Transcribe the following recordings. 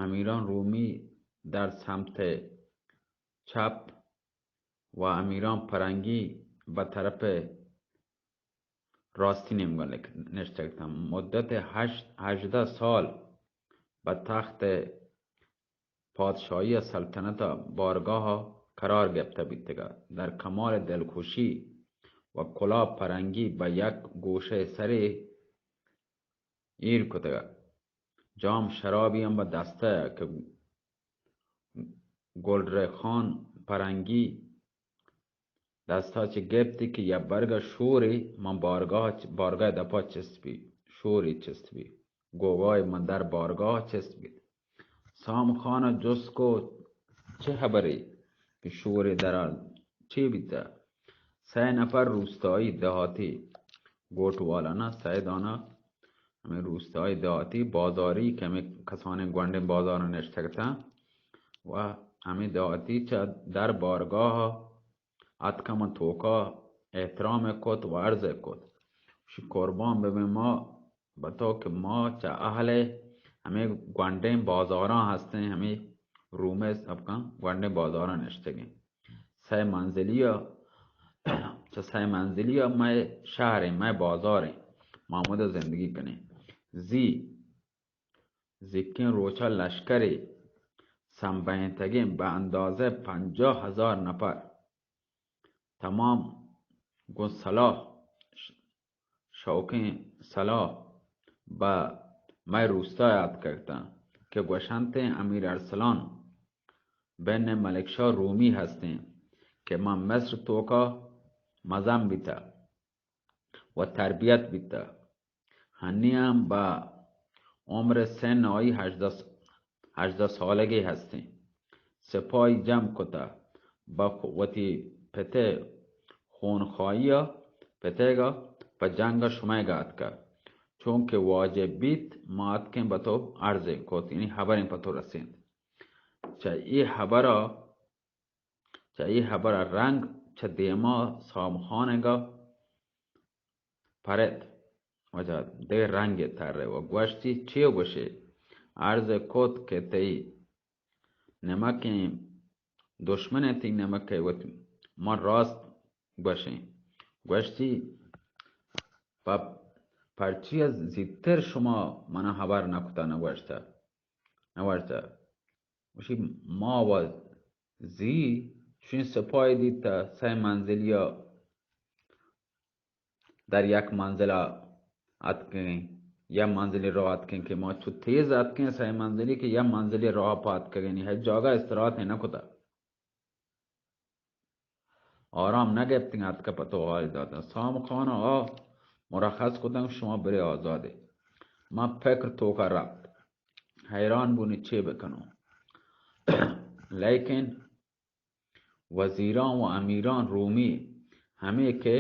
امیران رومی در سمت چپ و امیران پرنگی به طرف راستی نشتگتم. مدت 18 سال به تخت پادشاهی سلطنت بارگاه قرار گرفته بیتگه. در کمال دلخوشی و کلاه پرنگی به یک گوشه سری ایر کتگه. جام شرابی هم به دسته که گلرخان پرنگی دستا چه گفتی که یک برگ شوری من بارگاه دپا چسبی شوری چسبی گوگای من در بارگاه چسبید. سام خان جس کو چه خبری که شوری در چی بیده. 3 نفر روستایی دهاتی گوٹوالا نه 3 دانه همه روستایی دهاتی بازاری که همه کسان گوانده بازار نشتگتن و همه دهاتی چه در بارگاه اتکم توکا احترام کت و عرض کت شی قربان ببین ما بتو که ما چه اهل همه گوانده بازاران هستن همه رومه سبکن گوانده بازاران نشتگیم. 3 منزلی چه 3 منزلی ما شهریم ما بازاریم محمود زندگی کنیم. زیکین روچا لشکری سنبینتگیم به اندازه 50,000 نفر تمام گو صلاح شوکین صلاح به مای روستا یاد کردن که گوشنت امیر ارسلان بین ملکشاه رومی هستیم که من مصر توکا مزم بیتا و تربیت بیتا. هنی هم با عمر سن آئی 18 سالگی هستیم. سپاهی جمع کتا با وتی پته خونخواهی پتهگا و جنگ شما گاد که چون که واجب بیت ما اتکن با تو عرضه کت یعنی خبرین پا تو رسید. چه ای خبر رنگ چه دیما سامخانگا پرد وجه ده رنگ تره و گوشتی چیو گوشه عرض کت که تی نمکی دشمن تی نمکی و ما راست گوشه گوشتی پرچی از زیدتر شما من خبر نکتا نگوشته وشی ما و چون سپای دیتا 3 منزلی در یک منزل اتکن یا منزلی راه اتکن که ما چو تیز اتکن 3 منزلی که یا منزلی راه پا اتکن هیچ جاگه استراحت نکتا آرام نگفتن اتکن پتو حال دادن. سام خان مرخص کدن شما بری آزاده. ما فکر توکا رفت حیران بونی چه بکنو لیکن وزیران و امیران رومی همه که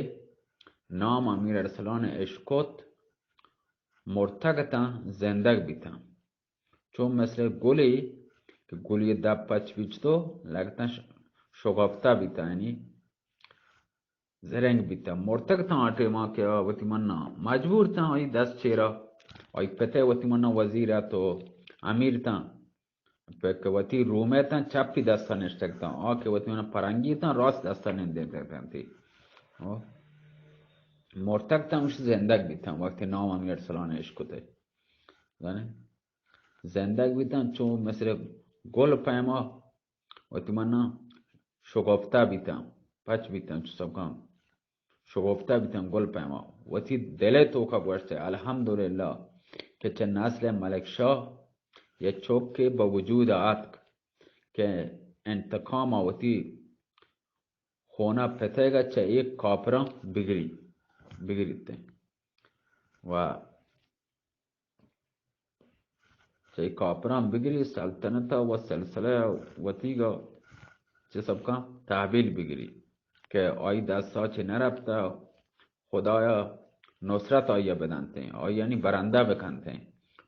نام امیر ارسلان اشکت مرتگتا زندگ بیتن چون مثل گلی که گلی دب پچ بیچتو لگتا شگفتا بیتا یعنی زرنگ بیتا مرتگتا آٹے ماں که وطی مننا مجبور تا آئی دست چیرا آئی پته وطی مننا وزیره تو امیر تا که وطی رومه تا چپی دستا نشتگتا که وطی مننا پرنگی تا راست دستا نشتگتا تی مرتگتا مش زندگ بیتا وقتی نام امیر ارسلان اشکته زندگ بیتن چون مثل گل پیما وقتی مننا شگفته بیتن پچ بیتن چو سبکن شگفته بیتن گل پیما وقتی دل توکا گوشته الحمدلله که چه نسل ملک شاه یه چوک با وجود آتک که انتقام وقتی خونه پتهگا چه یک کافران بگیریده و چه کافران بگیری سلطنتا و سلسله وطیگا چه سبکا تحویل بگیری که آئی دستا چه نرفته خدایا نصرت آیا بدنته آیا یعنی برنده بکنته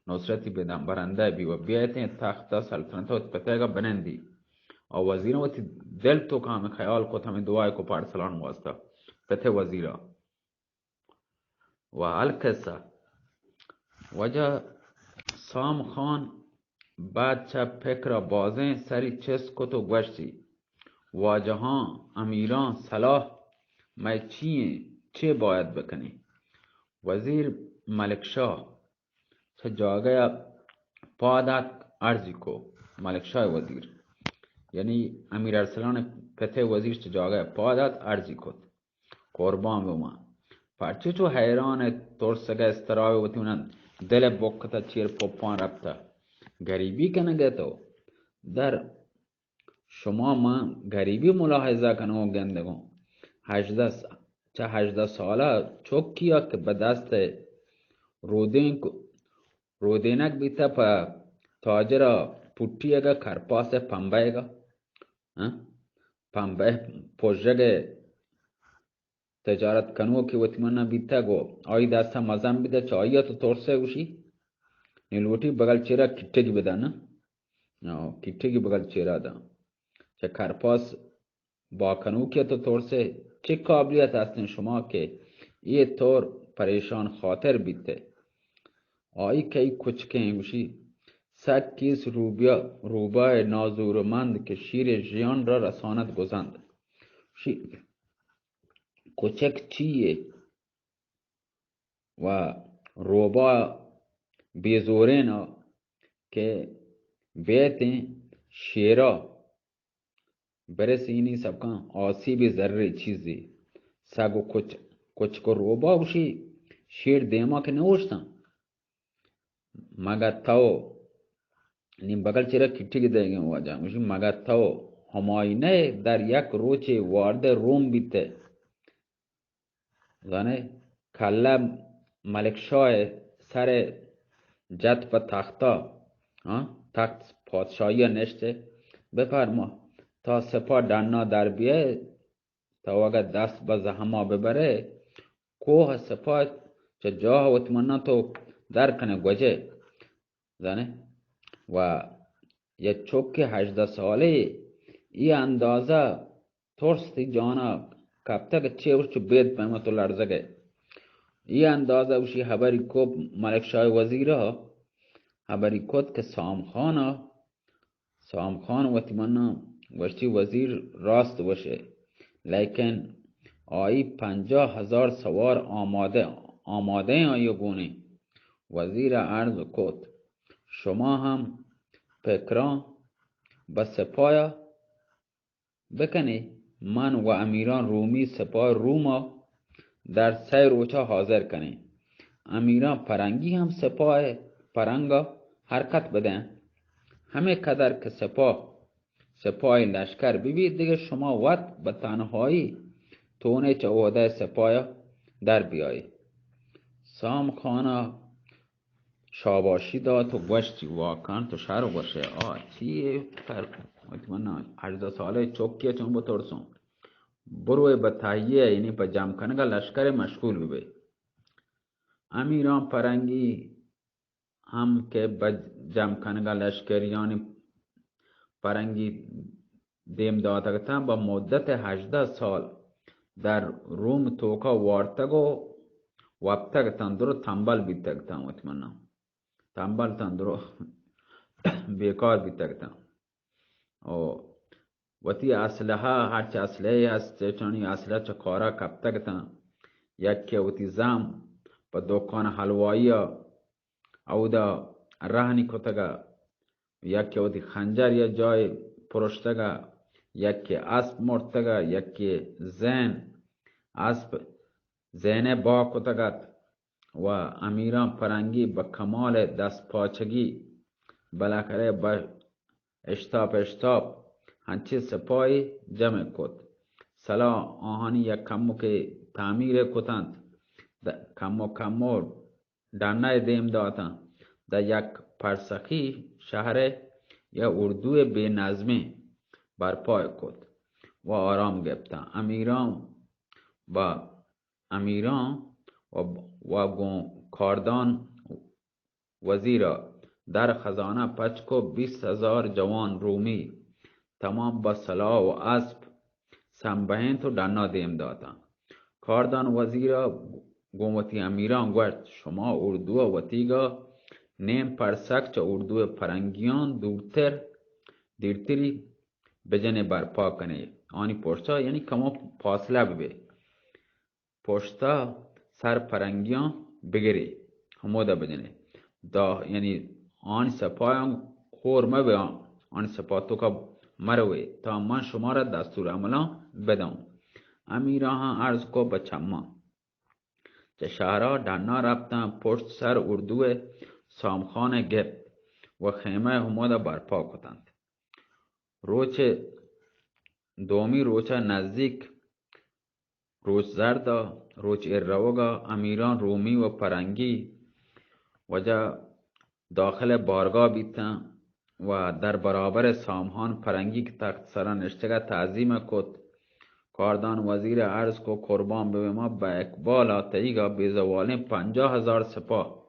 نصرتی بدن برنده بی و بیایته تخت سلطنتا و پتهگا بنندی اور وزیروں وتی دل تو کام خیال کو ہمیں دعائے کو پار سلان واسطہ پتہ وزیرہ و القصہ وجہ سام خان بعد چه فکر بازیں سری چس کت و گوشتی واجهان امیران صلاح میں چه باید بکنی. وزیر ملکشاه چه جاگه پادک ارزی کو. ملکشاه وزیر یعنی امیر ارسلان پته وزیر چه جاگه پادت ارزی کد قربان بما پرچه چو حیران ترسگه استرای و تونن دل بکتا چیر پپان رفته گریبی کنگه تو در شما من گریبی ملاحظه کنم و گندگم 18 ساله چوکیا که به دست رودینک بیتا پا تاجر پوٹیگا کرپاس پنبهگا پنبه پوژگه تجارت کنو که وطمنا بیتا گو آئی دستا مزم بیده چه آئی تو ترسه گوشی نیلوٹی بغل چیرا کٹگی بده نه کٹگی بغل چیرا ده چه کرپاس با کنو که تو ترسه چه قابلیت هستین شما که یه طور پریشان خاطر بیته آئی که ای کچکه گوشی 100 روبای نازورمند که شیر جیان را رساند گزند. کوچک چیه و روبا بیزورینا که بیت شیرا برسینی سبکان آسیب ذره چیزی سگو کوچک روبا بشی شیر دیما که نوشتن مگر تاو نیم بغل چرا کٹی دیگه واجه میشه مگر تاو هماینه در یک روچ وارد روم بیته زنه کله ملکشاه سر جت په تختا تخت پادشاهی نشته بفرما تا سپاه دنا در بیه تا وقت دست به زحما ببره کوه سپاه چه جاه و تمنا تو در کنه گوجه زنه و یه چوک 18 ساله ای اندازه ترستی جانا کبتک چه وش بید پیما تو لرزگه ای اندازه وشی حبری کوب ملکشاه وزیره حبری کد که سامخان و تمنا وشتی وزیر راست وشه لیکن آئی 50,000 سوار آماده آیو گونه وزیر عرض کد شما هم فکران به سپاه بکنی من و امیران رومی سپاه روما در 3 روچه حاضر کنی امیران پرنگی هم سپاه پرنگا حرکت بدن همه قدر که سپاه لشکر ببید دیگه شما وقت به تنهایی تونه چه عهده سپاه در بیایی سام خانا شاباشی داد تو گوشتی واقعا تو شهر باشه چیه مطمئنه 18 ساله چوکیه چون بترسون بروی به تهیه یعنی به جمع کنگا لشکر مشغول ببی امیران پرنگی هم که به جمع کنگا لشکریان پرنگی دیم دادگتن با مدت 18 سال در روم توکا وارتگو وابتگتن درو تنبل بیتگتن مطمئنه تنبل تندرو بیکار بیتگتن وتی اسلحه هرچه اسلحه هست چانی اسلحه چه کارا کبتگتن یکی وتی زم با دکان حلوایی او دا رهنی کتگا یکی وتی خنجر یا جای پرشتگا یکی اسب مرتگا یکی اسب زینه با کتگت و امیران پرنگی به کمال دست پاچگی بالاخره با اشتاب هنچه سپاهی جمع کد سلا آهانی یک کمو که تعمیر کتند کمو دانه دیم داتن در یک پرسخی شهر یا اردوی بی نظمی برپای کد و آرام گرفتن امیران و کاردان وزیرا در خزانه پچکو 20,000 جوان رومی تمام با سلاح و اسب سنبهین تو دنا دیم دادن کاردان وزیرا گومتی امیران گوشت شما اردو و وطیگا نیم پرسک چه اردو پرنگیان دیرتری بجنه برپا کنه. آنی پشتا یعنی کما فاصله ببه، پشتا سر پرنگیان بگیری همودا بجنه یعنی آن سپاهان خور مبه، آن سپاه تو که مروه تا من شما را دستور عملا بدم. امیرا ها عرض کو بچما چه شهرها دنا رفتن پشت سر اردو سامخان گپ و خیمه همودا برپا کتند. روچ دومی روچه نزدیک روچ زردا روچ ایروگا امیران رومی و پرنگی وجا داخل بارگاه بیتن و در برابر سامهان پرنگی که تخت سران نشتگه تعظیم کد. کاردان وزیر عرض کو قربان به ما به اقبال آتیگا بیزوالین 50,000 سپاه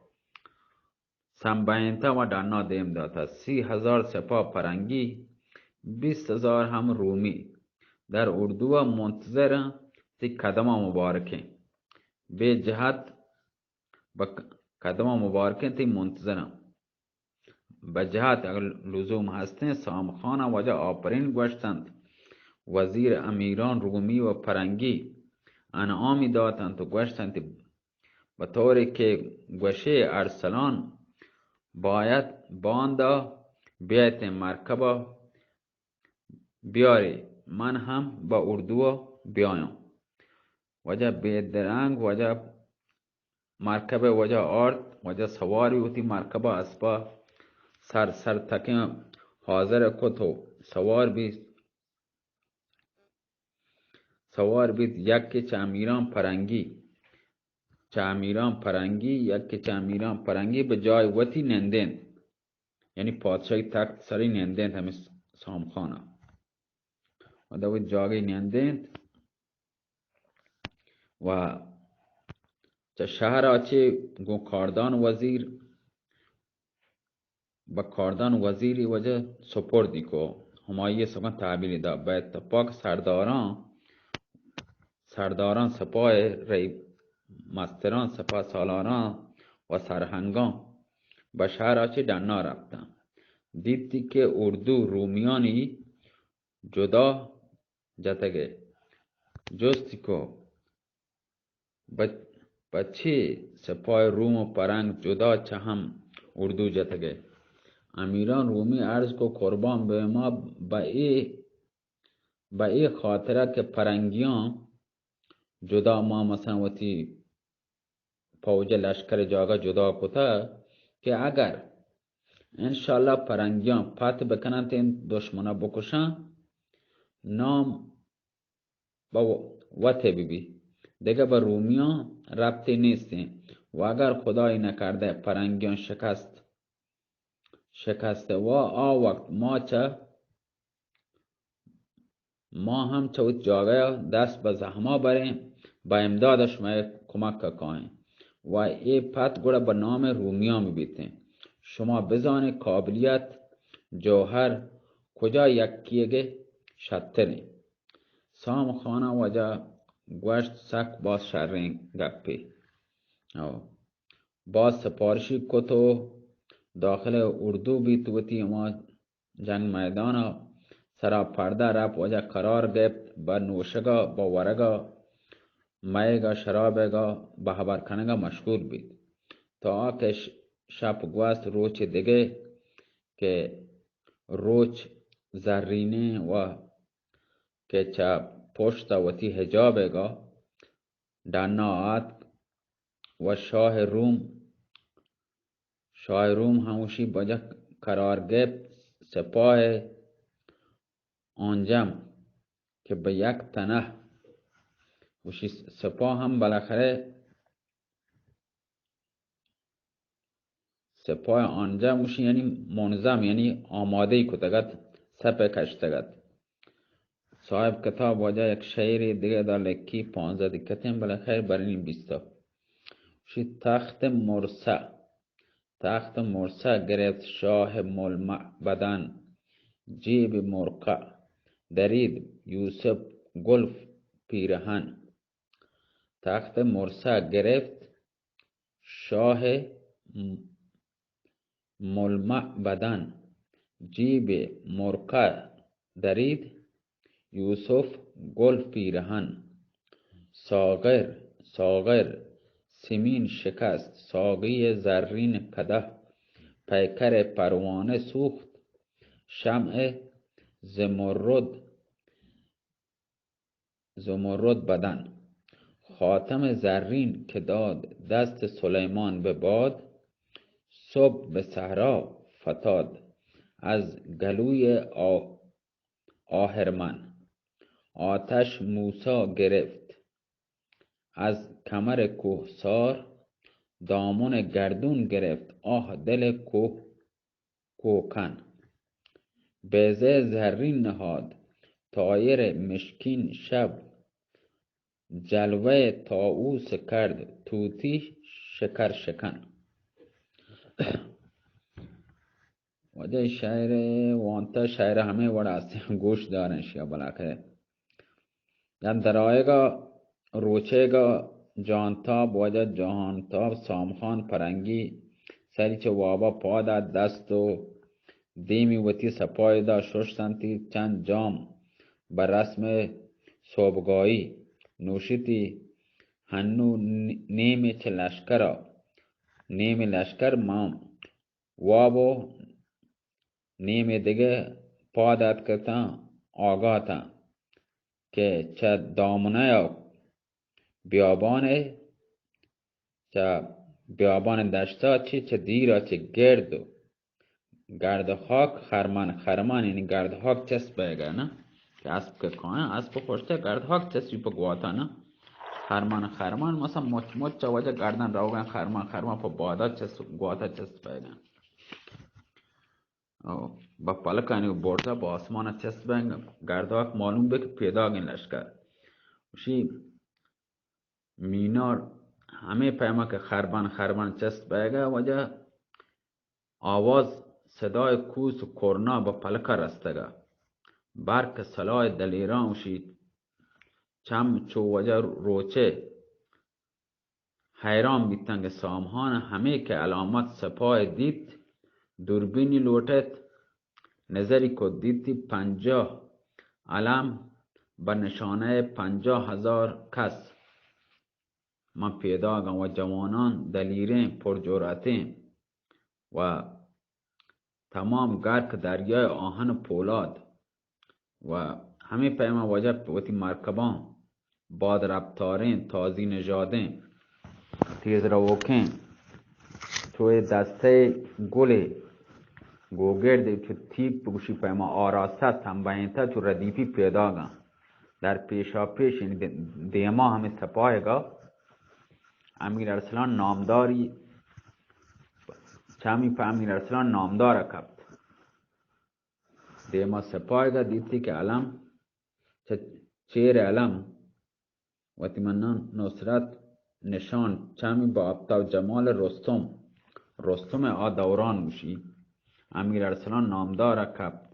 سنبینتا و دانا دیم داتا، 30,000 سپاه پرنگی، 20,000 هم رومی در اردو منتظر تی قدم مبارکه به جهت با قدم مبارکه تی منتظرم به جهت اگر لزوم هستن سامخان وجه آپرین گوشتند. وزیر امیران رومی و پرنگی انعامی دادند و گوشتند به طوری که گوشه ارسلان باید باندا بیایت مرکبا بیاری من هم با اردو بیایم. وجه بیدرنگ وجه مرکب وجه آرد وجه سواری ہوتی مرکبا اسبا سر تکیم حاضر کتو سوار بیت یکی چه امیران پرنگی یکی چه امیران پرنگی به جای وطی نندند، یعنی پادشاهی تخت سری نندند همه سامخانه و دوید جاگی نندند و چه شهر آچه گو کاردان وزیر با کاردان وزیری وجه سپردی کو همایی سکن تعبیری دا به اتفاق سرداران سپاه ری مستران سپاه سالاران و سرهنگان به شهر آچه دنا رفتن. دیدی که اردو رومیانی جدا جتگه جستی کو بچه سپاه روم و پرنگ جدا چه هم اردو جتگه. امیران رومی عرض کو قربان به ما به ای خاطره که پرنگیان جدا ما مثلا وتی فوج لشکر جاگا جدا کتا که اگر انشالله پرنگیان پت بکنن تین دشمنا بکشن نام با وته بی دیگه با رومیان ربطی نیستیم و اگر خدای نکرده پرنگیان شکسته و وقت ما هم چوت جاگه دست به زحما بریم با امدادش ما کمک کنیم و ای پت گوڑا به نام رومیان بیتیم. شما بزانه قابلیت جوهر کجا یکیگه شتره. سام خانه وجا گوشت سک باز شرین گپی باز سپارشی کتو داخل اردو بیتوتی ما جنگ میدانا سرا پرده رپ وجه قرار گفت با نوشگا با ورگا میگا شرابگا با خبر کنگا مشغول بید تا که شب گوست روچ دیگه که روچ زرینه و که چه پشت وتی حجابگا دانا آت و شاه روم هموشی بجا قرار گرفت. سپاه آنجم که به یک تنه وشی سپاه هم بالاخره سپاه آنجم وشی یعنی منظم یعنی آماده کتگت سپه کشتگت. صاحب کتاب وجه یک شعری دیگه در لکی 15 دکتیم بالاخره برین 20 وشی تخت مرسا گرفت شاه ملمع جیب مرقع درید یوسف گلف پیرهن. تخت مرسا گرفت شاه ملمع بدن جیب مرقع درید، یوسف گل پیرهن. ساغر ساغر سیمین شکست، ساقی زرین قدح. پیکر پروانه سوخت، شمع زمرد بدن. خاتم زرین که داد دست سلیمان به باد، صبح به صحرا فتاد از گلوی آهرمن. آتش موسی گرفت از کمر کوهسار، دامن گردون گرفت آه دل کوهکن. بیضه زرین نهاد طایر مشکین شب، جلوه طاووس کرد طوطی شکر شکن. وجه شعر وانتا شعر همه وڑا است گوش دارن شیا بلاکه یعنی درائیگا روچेगा جانتاب وجه جهانتاب سامخان پرنگی سری چه وابا پادا دست و دیمی وتی سپایدا ششتنتی چند جام بر رسم صوبگاهی نوشیتی هنو نیمی چه لشکرا نیمی لشکر مام وابو نیمی دیگه پادت کتا آگاه تا که چه دامنه یا بیابانه چه بیابان دشتا چه دیرا چه گردو گرد خاک خرمان یعنی گرد خاک چسب بیگه نه که اسب که کنه اسب خوشته گرد خاک چسبی پا گواتا نه خرمان مثلا مچ چه وجه گردن روگن خرمان پا بادا چسب گواتا چسب بیگه با پلکانی و برزا با آسمان چسب بیگه گرد خاک معلوم به که پیدا گین لشکر وشی مینار همه پیما که خربان چسب بیگه وجه آواز صدای کوس و کرنا با پلکا رستگه برک سلای دلیران وشید چم چو وجه روچه حیران بیتنگ سامهان همه که علامت سپاه دید دوربینی لوٹت نظری کو دیدی 50 علم بر نشانه 50,000 کس من پیدا گم و جوانان دلیرین پرجرأتین و تمام گرک دریای آهن پولاد و همه پیما وجه وتی مرکبان باد رفتارین تازی نژادین تیز روکین توی دسته گلی گوگرد تو تیپ بگوشی پیما آراسته تنبینته تو ردیفی پیدا گم در پیشا پیش دیما همه سپاه گا امیر ارسلان نامداری چمی پا امیر ارسلان نامدار کبت دیما سپاه گا دیتی که علم چیر علم وقتی من نصرت نشان چمی با ابتو جمال رستم آ دوران موشی امیر ارسلان نامدار کبت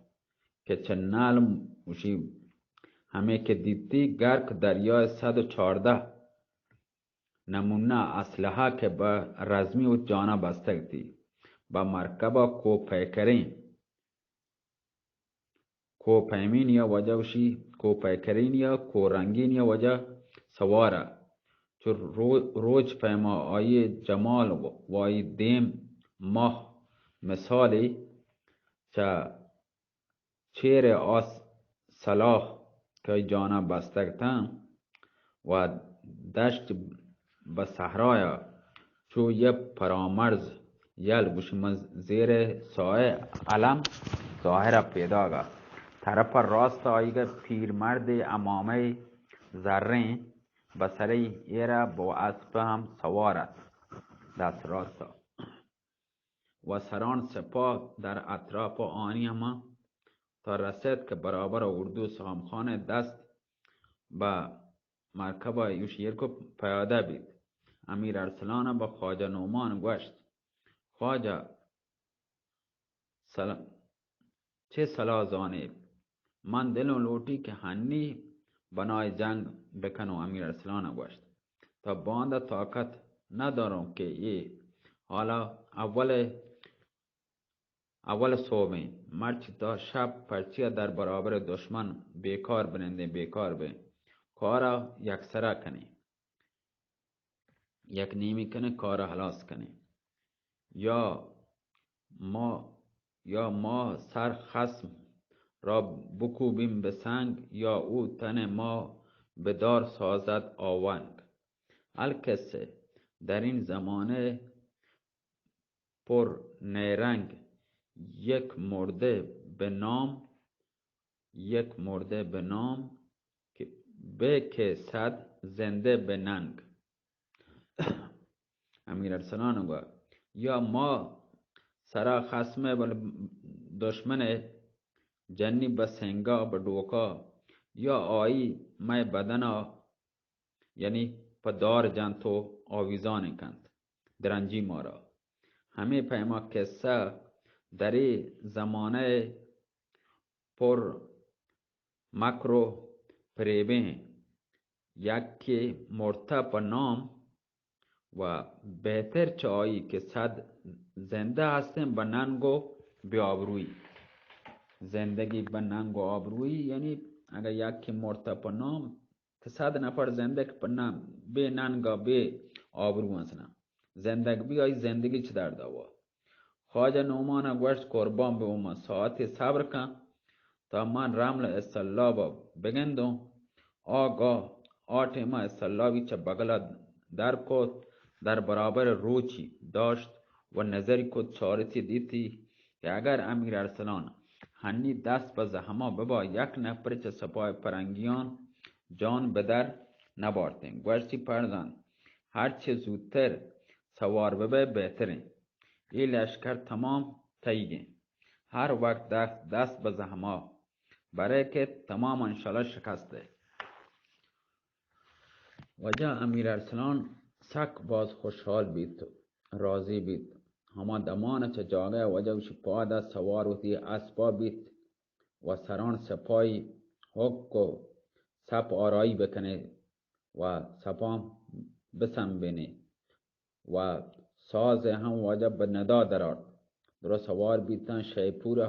که چه نل موشی همه که دیتی گرک دریای 114 نمونه اسلحه که با رزمی و جانا بستگتی با مرکبا کوپیمین یا وجه وشی کوپیکرین یا کورنگین یا وجه سواره چو روج پیما آیه جمال و آیه دیم ماه مثالی چه چیر آس صلاح که جانا بستگتن و دشت به صحرای چو یه پرامرز یل بوش من زیر سایه علم ظاهر پیدا گا طرف راست آیگه پیرمرد امامه زرین بسره ایره با اسب هم سوارد دست راستا و سران سپاه در اطراف آنی هم تا رسید که برابر اردو سامخانه دست به مرکب یوشیر کو پیاده بید امیر ارسلان با خواجه نومان گوشت خواجه چه صلاح زانید من دلم لوٹی که هنی بنای جنگ بکنو امیر ارسلان گوشت تا باند طاقت ندارم که حالا اول اول صبح مرچ تا شب پرچیا در برابر دشمن بیکار بننده بیکار به کارا یکسره کنی یک نیمی کنه کارا خلاص کنی یا ما سر خصم را بکوبیم به سنگ یا او تن ما به دار سازد آونگ. القصه در این زمانه پر نیرنگ یک مرده به نام که صد زنده به ننگ. امیر ارسلان گفت یا ما سرا خصمه دشمن جنی به سنگا به دوکا یا آیی مای بدنا یعنی پدار جان تو آویزان کند درنجی مارا. همه پیما قصه در زمانه پر مکر و فریبه یکی مرتب نام و بهتر چایی که صد زنده هستیم به ننگ و بیابرویی. زندگی به ننگ و آبرویی یعنی اگر یکی مرتب نام که 100 نفر زنده که به ننگا به آبرو هستن زندگی بیایی زندگی چه در دوا. خواجه نومان گوشت قربان به اوما ساعتی صبر کن تا من رمل استلابا بگندم آگاه آٹی ما استلابی چه بگلا در کد در برابر روچی داشت و نظری کد چارتی دیتی که اگر امیر ارسلان هنی دست به زحما ببا یک نفر چه سپاه پرنگیان جان به در نبارتیم. گوشتی پردان هرچه زودتر سوار ببه بهترین این لشکر تمام تیگه هر وقت دست به زحما برای که تمام انشالله شکسته. وجه امیر ارسلان سک باز خوشحال بیت راضی بیت هما دمان چه جاگه وجه وش پاده سوار وتی اسبا بیت و سران سپایی حق و سپ آرایی بکنه و سپام بسم بینه و ساز هم وجه به ندا درار درست سوار بیتن شیپور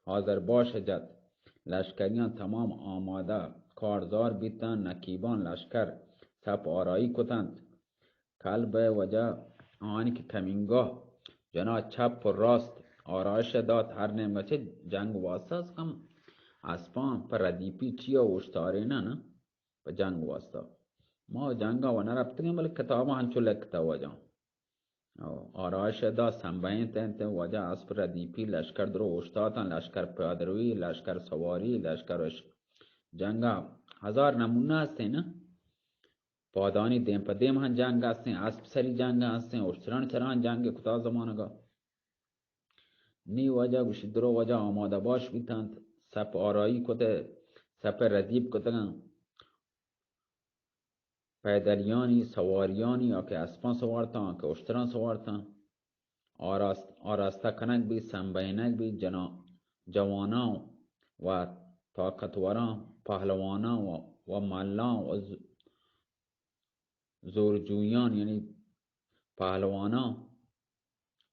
حاضر باش جد لشکریان تمام آماده کارزار بیتن نکیبان لشکر سپ آرایی کتند کلب وجه آنی که کمینگاه جنا چپ و راست آرایش داد هر نمگه چه جنگ واسطه است کم اسپان پر ردیپی چیا وشتاری نه په جنگ واسطه ما جنگا و نرفتیم بل کتاب هنچو لکتا وجه آرایش دا سنبین تنت وجه اسب ردیپی لشکر درو وشتاتن لشکر پیادروی لشکر سواری لشکرش جنگا 1000 نمونه هسته نه پادانی دیم پا دیم هم جنگ هستین اسب سری جنگ هستین اشتران چران جنگ کتا زمانگا نی وجه گوشی درو وجه آماده باش بیتند سپ آرایی کده سپ ردیب کدگن پیدلیانی سواریانی یا که اسپان سوارتان که اشتران سوارتان آراسته کنک بی سنبینک بی جوانان و طاقتوران پهلوانان و ملان و زورجویان یعنی پهلوانان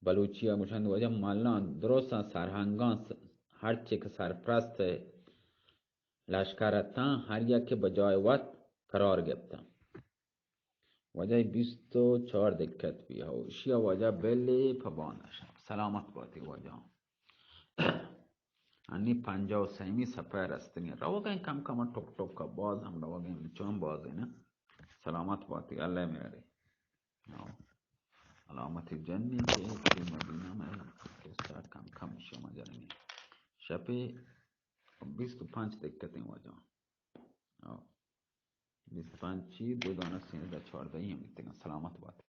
بلوچی ها گوشند وجه ملان درستن سرهنگان هرچی که سرپرست لشکرتان هر یک به جای وقت قرار گرفتن وجه 24 دکت بی هوشی وجه بلی پبانش سلامت باتی وجه انی 53 سپر رستنی روگین کم کم ٹک ٹک کا باز هم روگین چون بازی نه سلامت باتی الله میره علامت جنی که مدینه میں کسا کم کم شما جرمی شپی 25 دکتیں وجه 25 چی 2 دانه 13 14 هم دیگه سلامت باتی